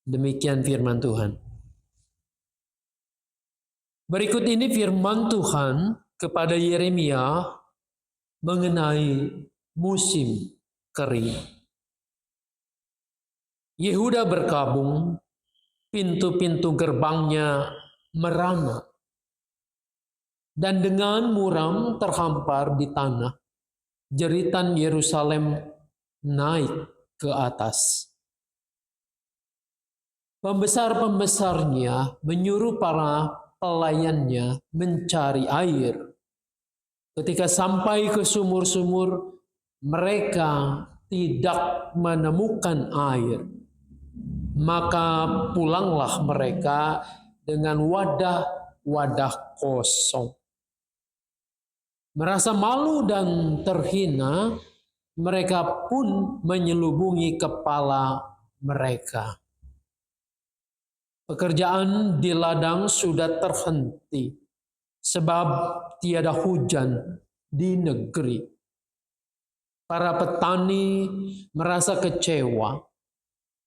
Demikian firman Tuhan. Berikut ini firman Tuhan kepada Yeremia mengenai musim kering. Yehuda berkabung, pintu-pintu gerbangnya merana, dan dengan muram terhampar di tanah, jeritan Yerusalem naik ke atas. Pembesar-pembesarnya menyuruh para pelayannya mencari air. Ketika sampai ke sumur-sumur, mereka tidak menemukan air. Maka pulanglah mereka dengan wadah-wadah kosong. Merasa malu dan terhina, mereka pun menyelubungi kepala mereka. Pekerjaan di ladang sudah terhenti, sebab tiada hujan di negeri. Para petani merasa kecewa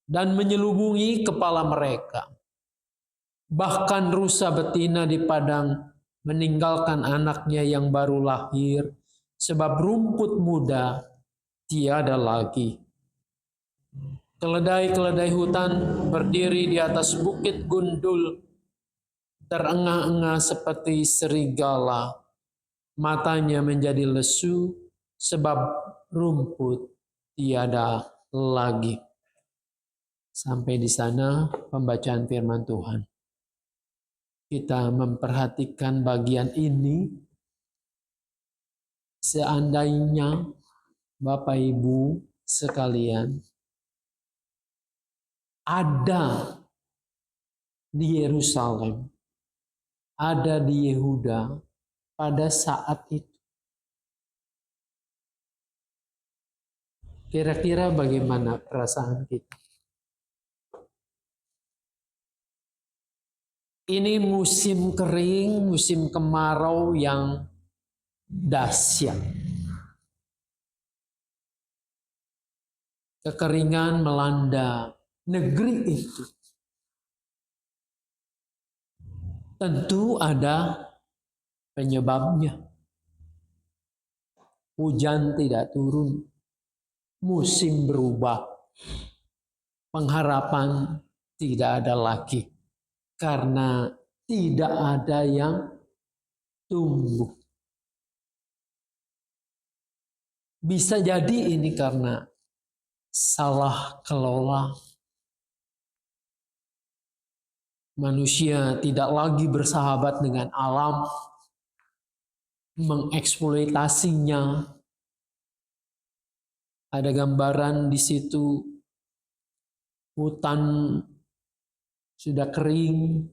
dan menyelubungi kepala mereka. Bahkan rusa betina di padang meninggalkan anaknya yang baru lahir, sebab rumput muda tiada lagi. Keledai-keledai hutan berdiri di atas bukit gundul, terengah-engah seperti serigala. Matanya menjadi lesu, sebab rumput tiada lagi. Sampai di sana pembacaan firman Tuhan. Kita memperhatikan bagian ini, seandainya Bapak Ibu sekalian ada di Yerusalem, ada di Yehuda pada saat itu, kira-kira bagaimana perasaan kita? Ini musim kering, musim kemarau yang dahsyat. Kekeringan melanda negeri itu. Tentu ada penyebabnya. Hujan tidak turun, musim berubah, pengharapan tidak ada lagi karena tidak ada yang tumbuh. Bisa jadi ini karena salah kelola. Manusia tidak lagi bersahabat dengan alam, mengeksploitasinya. Ada gambaran di situ, hutan sudah kering,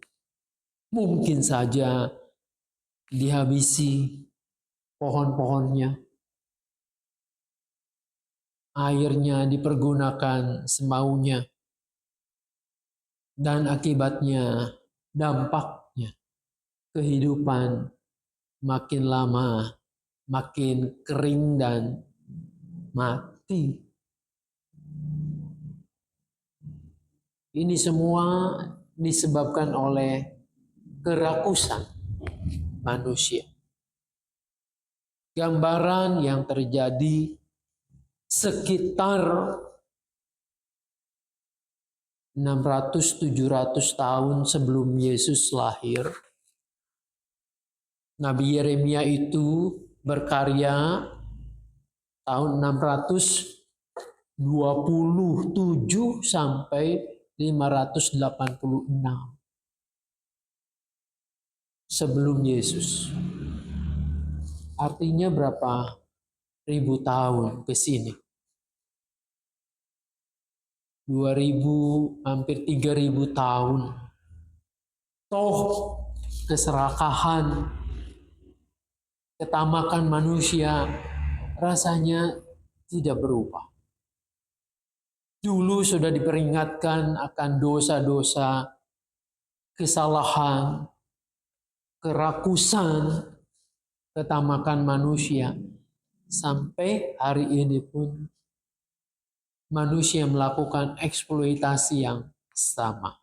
mungkin saja dihabisi pohon-pohonnya. Airnya dipergunakan semaunya. Dan akibatnya, dampaknya, kehidupan makin lama, makin kering dan mati. Ini semua disebabkan oleh kerakusan manusia. Gambaran yang terjadi sekitar 600-700 tahun sebelum Yesus lahir. Nabi Yeremia itu berkarya tahun 627 sampai 586 sebelum Yesus. Artinya berapa ribu tahun ke sini? 2000, hampir 3000 tahun. Toh keserakahan, ketamakan manusia rasanya tidak berubah. Dulu sudah diperingatkan akan dosa-dosa, kesalahan, kerakusan, ketamakan manusia. Sampai hari ini pun manusia melakukan eksploitasi yang sama.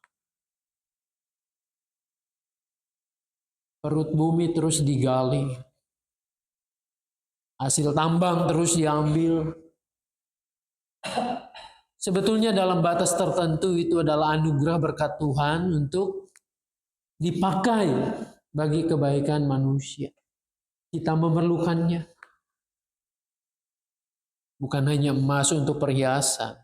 Perut bumi terus digali. Hasil tambang terus diambil. Sebetulnya dalam batas tertentu itu adalah anugerah berkat Tuhan untuk dipakai bagi kebaikan manusia. Kita memerlukannya. Bukan hanya emas untuk perhiasan,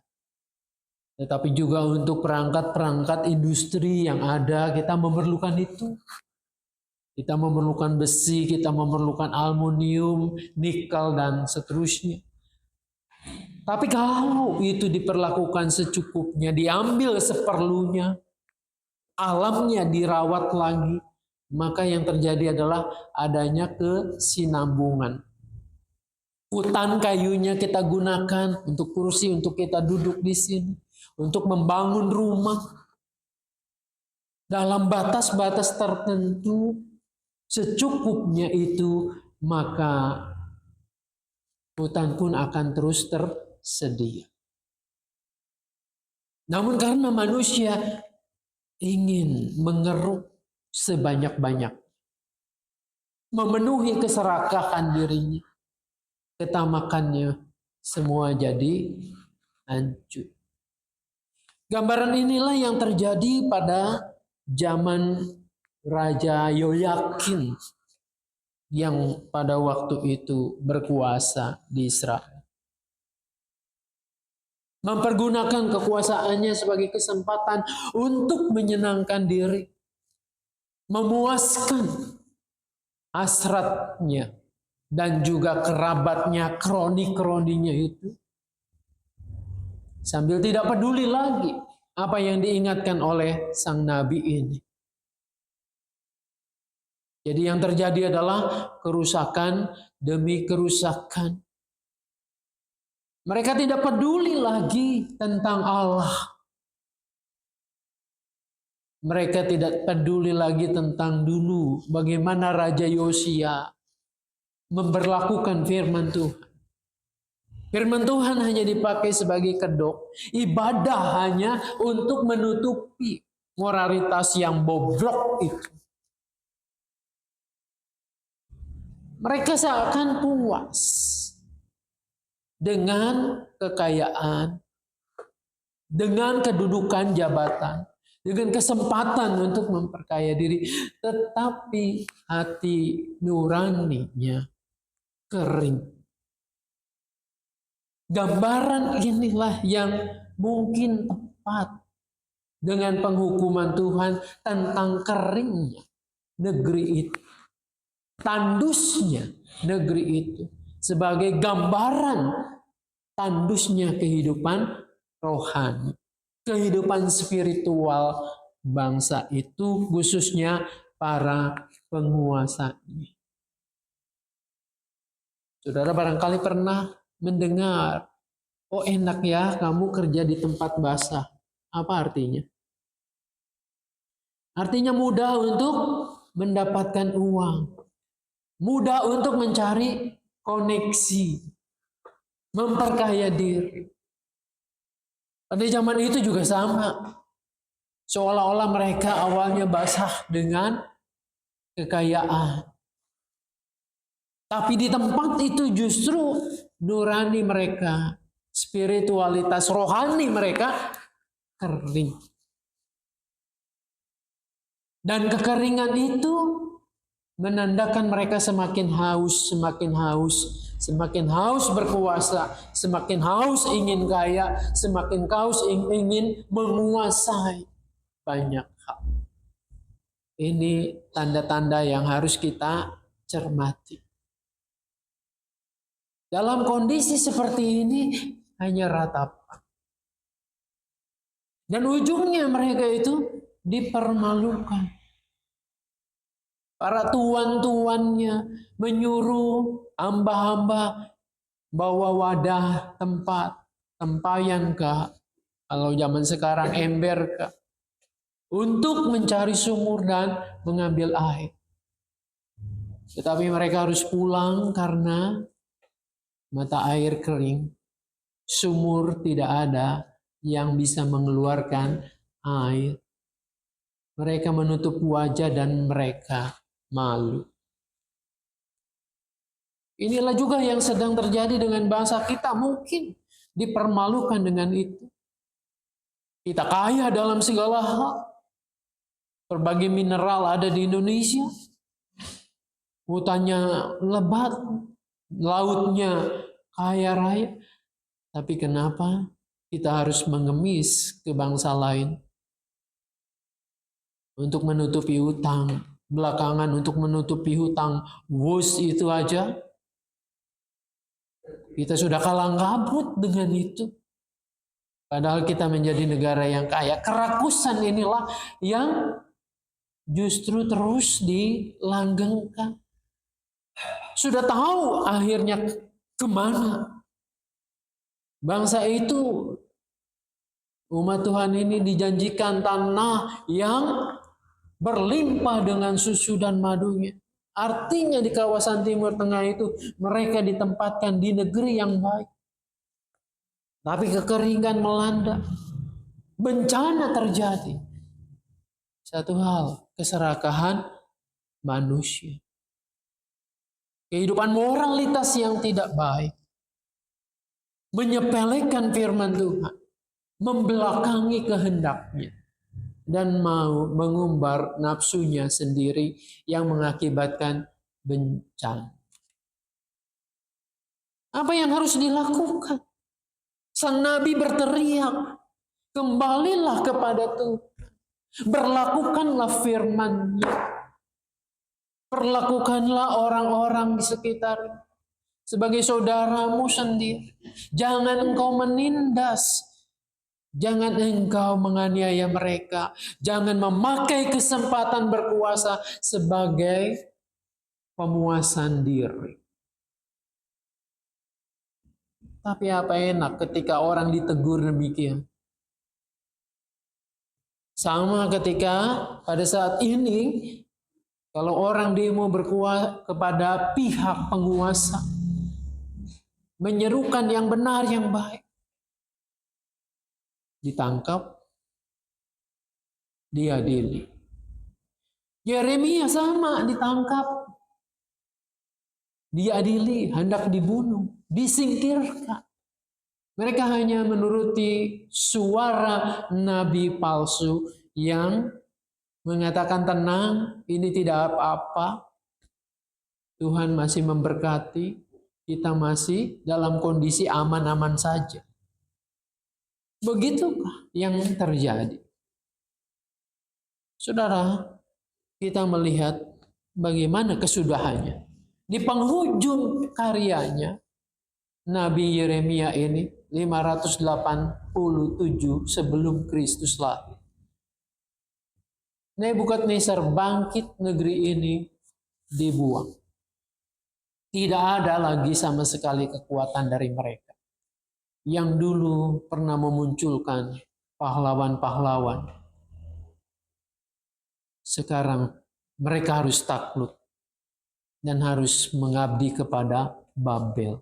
tetapi juga untuk perangkat-perangkat industri yang ada, kita memerlukan itu. Kita memerlukan besi, kita memerlukan aluminium, nikel, dan seterusnya. Tapi kalau itu diperlakukan secukupnya, diambil seperlunya, alamnya dirawat lagi, maka yang terjadi adalah adanya kesinambungan. Hutan kayunya kita gunakan untuk kursi, untuk kita duduk di sini, untuk membangun rumah. Dalam batas-batas tertentu, secukupnya itu, maka hutan pun akan terus tersedia. Namun karena manusia ingin mengeruk sebanyak-banyak, memenuhi keserakahan dirinya, ketamakannya semua jadi hancur. Gambaran inilah yang terjadi pada zaman Raja Yoyakim yang pada waktu itu berkuasa di Israel. Mempergunakan kekuasaannya sebagai kesempatan untuk menyenangkan diri, memuaskan hasratnya, dan juga kerabatnya, kroni-kroninya itu. Sambil tidak peduli lagi apa yang diingatkan oleh sang nabi ini. Jadi yang terjadi adalah kerusakan demi kerusakan. Mereka tidak peduli lagi tentang Allah. Mereka tidak peduli lagi tentang dulu bagaimana Raja Yosia memberlakukan firman Tuhan. Firman Tuhan hanya dipakai sebagai kedok. Ibadah hanya untuk menutupi moralitas yang bobrok itu. Mereka seakan puas dengan kekayaan, dengan kedudukan jabatan, dengan kesempatan untuk memperkaya diri. Tetapi hati nuraninya kering. Gambaran inilah yang mungkin tepat dengan penghukuman Tuhan tentang keringnya negeri itu. Tandusnya negeri itu sebagai gambaran tandusnya kehidupan rohani, kehidupan spiritual bangsa itu, khususnya para penguasanya. Saudara barangkali pernah mendengar, oh enak ya kamu kerja di tempat basah. Apa artinya? Artinya mudah untuk mendapatkan uang. Mudah untuk mencari koneksi. Memperkaya diri. Pada zaman itu juga sama. Seolah-olah mereka awalnya basah dengan kekayaan. Tapi di tempat itu justru nurani mereka, spiritualitas rohani mereka kering. Dan kekeringan itu menandakan mereka semakin haus, semakin haus, semakin haus berkuasa, semakin haus ingin kaya, semakin haus ingin menguasai banyak hal. Ini tanda-tanda yang harus kita cermati. Dalam kondisi seperti ini hanya ratapan. Dan ujungnya mereka itu dipermalukan. Para tuan-tuannya menyuruh hamba-hamba bawa wadah tempat, tempayan kah, kalau zaman sekarang ember kah, untuk mencari sumur dan mengambil air. Tetapi mereka harus pulang karena mata air kering, sumur tidak ada yang bisa mengeluarkan air. Mereka menutup wajah dan mereka malu. Inilah juga yang sedang terjadi dengan bangsa kita. Mungkin dipermalukan dengan itu. Kita kaya dalam segala hal. Berbagai mineral ada di Indonesia. Hutannya lebat, lautnya kaya raya. Tapi kenapa kita harus mengemis ke bangsa lain? Untuk menutupi hutang. Belakangan untuk menutupi hutang WUS itu aja. Kita sudah kalang kabut dengan itu. Padahal kita menjadi negara yang kaya. Kerakusan inilah yang justru terus dilanggengkan. Sudah tahu akhirnya kemana. Bangsa itu, umat Tuhan ini dijanjikan tanah yang berlimpah dengan susu dan madunya. Artinya di kawasan Timur Tengah itu mereka ditempatkan di negeri yang baik. Tapi kekeringan melanda. Bencana terjadi. Satu hal, keserakahan manusia. Kehidupan moralitas yang tidak baik. Menyepelekan firman Tuhan. Membelakangi kehendaknya. Dan mau mengumbar nafsunya sendiri yang mengakibatkan bencana. Apa yang harus dilakukan? Sang Nabi berteriak, kembalilah kepada Tuhan. Berlakukanlah firman-Nya. Perlakukanlah orang-orang di sekitar sebagai saudaramu sendiri. Jangan engkau menindas. Jangan engkau menganiaya mereka. Jangan memakai kesempatan berkuasa sebagai pemuasan diri. Tapi apa enak ketika orang ditegur demikian. Sama ketika pada saat ini, kalau orang demo berkuasa kepada pihak penguasa, menyerukan yang benar, yang baik, ditangkap, diadili. Yeremia sama, ditangkap, diadili, hendak dibunuh, disingkirkan. Mereka hanya menuruti suara nabi palsu yang mengatakan tenang, ini tidak apa-apa. Tuhan masih memberkati, kita masih dalam kondisi aman-aman saja. Begitukah yang terjadi? Saudara, kita melihat bagaimana kesudahannya. Di penghujung karyanya, Nabi Yeremia ini 587 sebelum Kristus lahir. Nebukadnezar bangkit, negeri ini dibuang. Tidak ada lagi sama sekali kekuatan dari mereka. Yang dulu pernah memunculkan pahlawan-pahlawan. Sekarang mereka harus takluk dan harus mengabdi kepada Babel.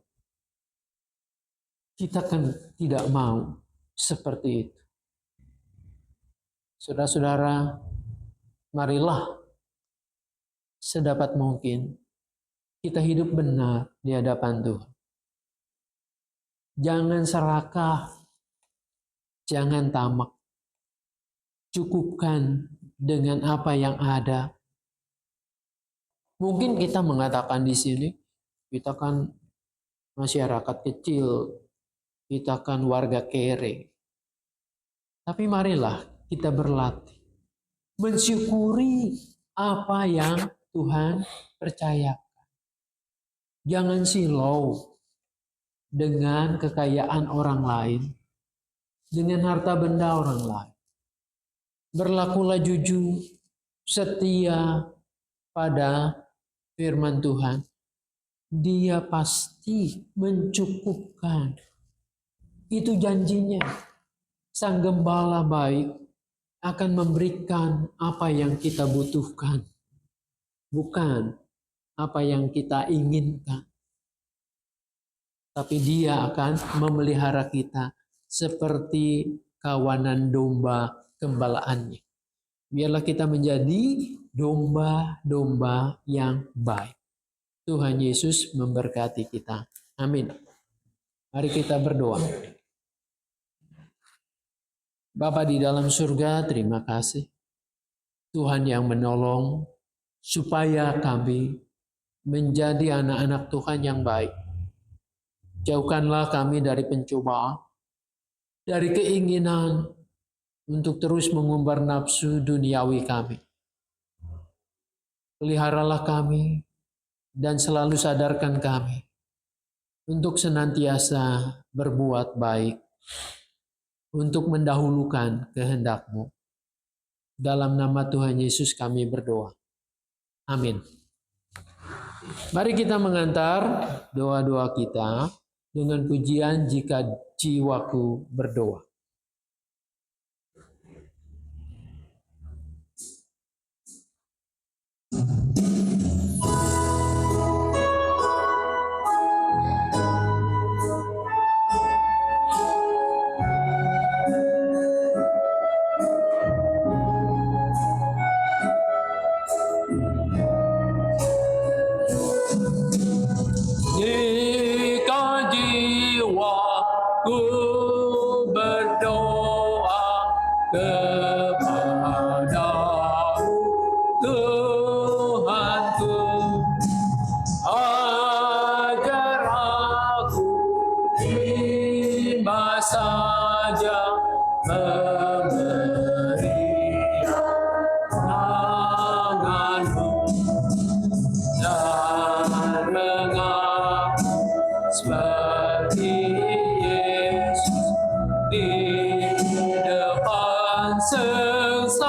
Kita kan tidak mau seperti itu. Saudara-saudara, marilah sedapat mungkin kita hidup benar di hadapan Tuhan. Jangan serakah, jangan tamak. Cukupkan dengan apa yang ada. Mungkin kita mengatakan di sini, kita kan masyarakat kecil, kita kan warga kere. Tapi marilah kita berlatih. Mensyukuri apa yang Tuhan percayakan. Jangan silau dengan kekayaan orang lain, dengan harta benda orang lain. Berlakulah jujur, setia pada firman Tuhan. Dia pasti mencukupkan. Itu janjinya. Sang Gembala baik akan memberikan apa yang kita butuhkan. Bukan apa yang kita inginkan. Tapi Dia akan memelihara kita seperti kawanan domba gembalaannya. Biarlah kita menjadi domba-domba yang baik. Tuhan Yesus memberkati kita. Amin. Mari kita berdoa. Bapa di dalam surga, terima kasih. Tuhan yang menolong supaya kami menjadi anak-anak Tuhan yang baik. Jauhkanlah kami dari pencobaan, dari keinginan untuk terus mengumbar nafsu duniawi kami. Peliharalah kami dan selalu sadarkan kami untuk senantiasa berbuat baik, untuk mendahulukan kehendak-Mu. Dalam nama Tuhan Yesus kami berdoa. Amin. Mari kita mengantar doa-doa kita dengan pujian Jika Jiwaku Berdoa. Jika jiwaku berdoa kepadamu, Tuhanku, ajar aku lima saja memberi tanganmu dan rengah seperti Yesus di depan sengsaranya.